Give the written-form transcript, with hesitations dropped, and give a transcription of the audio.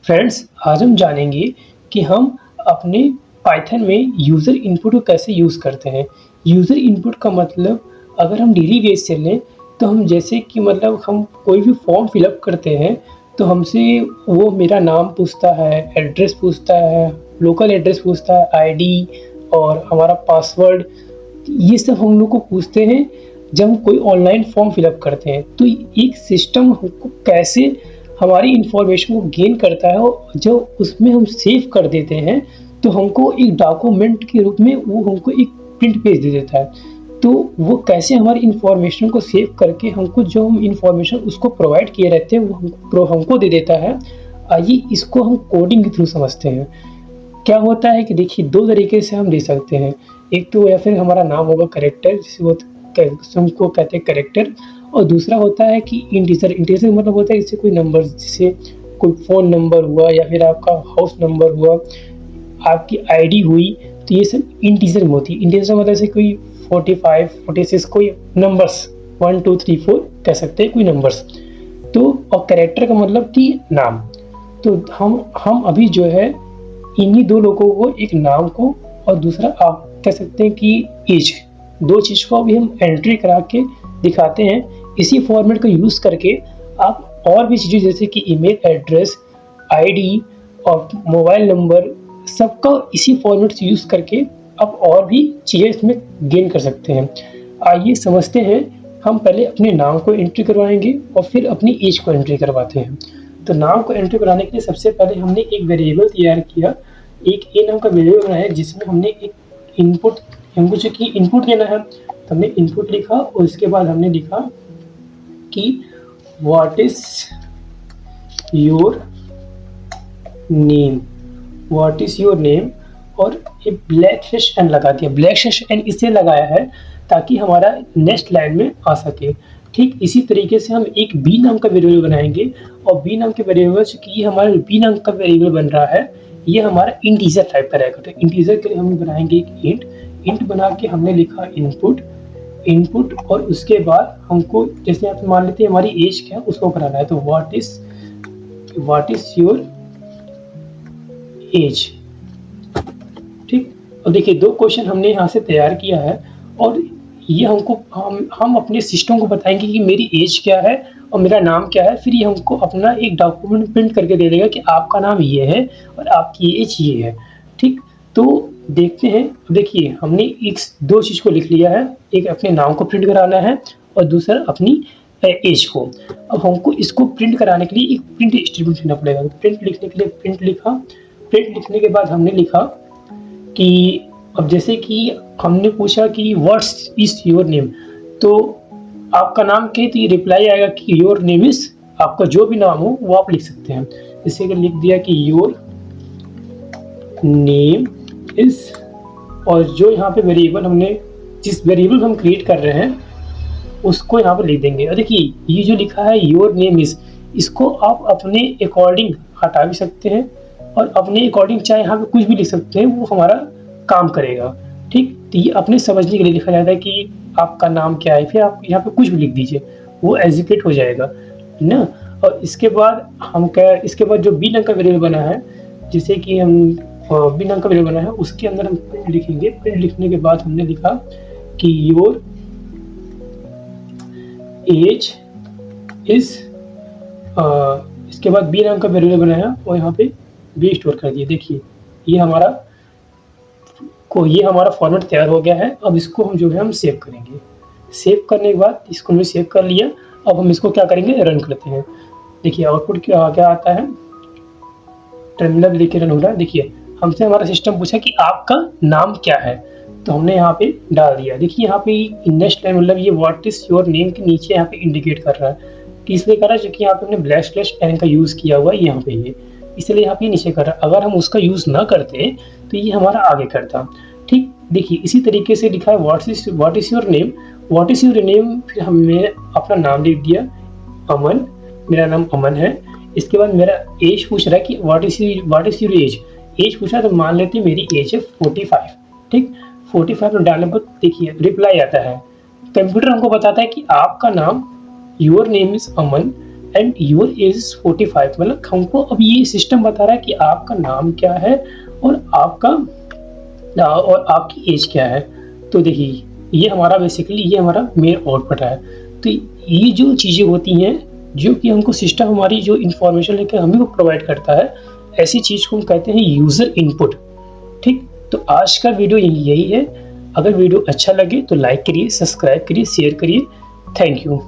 Friends, आज हम जानेंगे कि हम अपने पाइथन में यूज़र इनपुट को कैसे यूज़ करते हैं। यूज़र इनपुट का मतलब अगर हम डेली बेस से लें तो हम जैसे कि मतलब हम कोई भी फॉर्म फिलअप करते हैं तो हमसे वो मेरा नाम पूछता है, एड्रेस पूछता है, लोकल एड्रेस पूछता है, आईडी और हमारा पासवर्ड। ये सब हम लोग को पूछते हैं जब हम कोई ऑनलाइन फॉर्म फिलअप करते हैं। तो एक सिस्टम हमको कैसे हमारी इन्फॉर्मेशन को गेन करता है और जब उसमें हम सेव कर देते हैं तो हमको एक डॉक्यूमेंट के रूप में वो हमको एक प्रिंट पेज दे देता है। तो वो कैसे हमारी इन्फॉर्मेशन को सेव करके हमको जो हम इन्फॉर्मेशन उसको प्रोवाइड किए रहते हैं वो हमको दे देता है। आइए इसको हम कोडिंग के थ्रू समझते हैं। क्या होता है कि देखिए 2 तरीके से हम दे सकते हैं। एक तो या फिर हमारा नाम होगा कैरेक्टर जिसे वो हमको कहते हैं कैरेक्टर, और दूसरा होता है कि इंटीजर। इंटीजर मतलब होता है जैसे कोई नंबर, जैसे कोई फ़ोन नंबर हुआ या फिर आपका हाउस नंबर हुआ, आपकी आईडी हुई, तो ये सब इंटीजर में होती है। इंटीजर मतलब जैसे कोई 45, 46 कोई नंबर्स 1, 2, 3, 4 कह सकते हैं कोई नंबर्स। तो और कैरेक्टर का मतलब कि नाम। तो हम अभी जो है इन्हीं 2 लोगों को, एक नाम को और दूसरा आप कह सकते हैं कि एज, 2 चीज़ को अभी हम एंट्री करा के दिखाते हैं। इसी फॉर्मेट को यूज़ करके आप और भी चीज़ें जैसे कि ईमेल एड्रेस, आईडी और मोबाइल नंबर सबका इसी फॉर्मेट से यूज़ करके आप और भी चीज़ें इसमें गेन कर सकते हैं। आइए समझते हैं। हम पहले अपने नाम को एंट्री करवाएँगे और फिर अपनी एज को एंट्री करवाते हैं। तो नाम को एंट्री कराने के लिए सबसे पहले हमने एक वेरिएबल तैयार किया। एक ए नाम का वेरिएबल बनाया जिसमें हमने एक इनपुट, हमको जो कि इनपुट देना है, तो हमने इनपुट लिखा और उसके बाद हमने लिखा कि what is your name, what is your name, और एक ब्लैक स्लैश एन लगा दिया। ब्लैक स्लैश एन इसलिए लगाया है ताकि हमारा नेक्स्ट लाइन में आ सके। ठीक इसी तरीके से हम एक बी नाम का वेरिएबल बनाएंगे और बी नाम के वेरिएबल की हमारा बी नाम का वेरिएबल बन रहा है, ये हमारा इंटीजर टाइप का रहेगा। तो इंटीजर के लिए हम बनाएंगे एक इंट। इंट बना के हमने लिखा इनपुट, इनपुट और उसके बाद हमको जैसे आप मान लेते हैं हमारी एज क्या है उसको कराना है। तो व्हाट इज योर एज। ठीक, और देखिए 2 क्वेश्चन हमने यहाँ से तैयार किया है और ये हमको हम अपने सिस्टम को बताएंगे कि मेरी एज क्या है और मेरा नाम क्या है। फिर ये हमको अपना एक डॉक्यूमेंट प्रिंट करके दे देगा कि आपका नाम ये है और आपकी एज ये है। ठीक, तो देखते हैं। देखिए हमने एक 2 चीज़ को लिख लिया है, एक अपने नाम को प्रिंट कराना है और दूसरा अपनी एज को। अब हमको इसको प्रिंट कराने के लिए एक प्रिंट स्टेटमेंट लिखना पड़ेगा। तो प्रिंट लिखने के लिए प्रिंट लिखा। प्रिंट लिखने के बाद हमने लिखा कि अब जैसे कि हमने पूछा कि व्हाट्स इज योर नेम, तो आपका नाम क्या है, तो ये रिप्लाई आएगा कि योर नेम इज, आपका जो भी नाम हो वो आप लिख सकते हैं। जैसे कि लिख दिया कि योर नेम इज, और जो यहाँ पे वेरिएबल हमने, जिस वेरिएबल हम क्रिएट कर रहे हैं उसको यहाँ पे लिख देंगे। और देखिए ये जो लिखा है योर नेम इज, इसको आप अपने अकॉर्डिंग हटा भी सकते हैं और अपने अकॉर्डिंग चाहे यहाँ पे कुछ भी लिख सकते हैं, वो हमारा काम करेगा। ठीक, तो ये अपने समझने के लिए लिखा जाता है कि आपका नाम क्या है, फिर आप यहाँ पे कुछ भी लिख दीजिए, वो एग्जीक्यूट हो जाएगा ना। और इसके बाद हम क्या, इसके बाद जो बी नाम का वेरिएबल बना है, जैसे कि हम बी नाम का वेरिएबल बना है उसके अंदर हम प्रिंट लिखेंगे। प्रिंट लिखने के बाद हमने लिखा कि योर एज इज, इसके बाद बी नाम का वेरिएबल बनाया और यहाँ पे बी स्टोर कर दिया। देखिए ये हमारा फॉर्मेट तैयार हो गया है। अब इसको हम जो है हम सेव करेंगे। सेव करने के बाद इसको हमने सेव कर लिया। अब हम इसको क्या करेंगे, रन करते हैं। देखिए आउटपुट क्या आता है, टर्मिनल लेके रन हो रहा है। देखिए हमसे हमारा सिस्टम पूछा कि आपका नाम क्या है, तो हमने यहाँ पे डाल दिया। देखिए यहाँ पे नेक्स्ट टाइम मतलब ये व्हाट इज योर नेम के नीचे यहाँ पे इंडिकेट कर रहा है, इसलिए कर रहा है क्योंकि यहाँ पे हमने ब्लैक स्लैश एन का यूज़ किया हुआ है यहाँ पे, ये इसलिए यहाँ पे नीचे कर रहा है। अगर हम उसका यूज़ ना करते तो ये हमारा आगे करता। ठीक, देखिए इसी तरीके से लिखा है what is your name, what is your name, फिर हमने अपना नाम लिख दिया अमन, मेरा नाम अमन है। इसके बाद मेरा एज पूछ रहा है कि what is your age, age पूछा है तो मान लेते हैं मेरी एज है 45। ठीक, 45 में डालने पर देखिए रिप्लाई आता है। कंप्यूटर हमको बताता है कि आपका नाम, your name is Aman, and your age is 45। मतलब हमको अब ये सिस्टम बता रहा है कि आपका नाम क्या है और आपकी एज क्या है। तो देखिए ये हमारा बेसिकली ये हमारा मेन आउटपुट है। तो ये जो चीज़ें होती हैं जो कि हमको सिस्टम हमारी जो इन्फॉर्मेशन लेकर हमें को प्रोवाइड करता है, ऐसी चीज़ को हम कहते हैं यूज़र इनपुट। ठीक, तो आज का वीडियो यही है। अगर वीडियो अच्छा लगे तो लाइक करिए, सब्सक्राइब करिए, शेयर करिए। Thank you.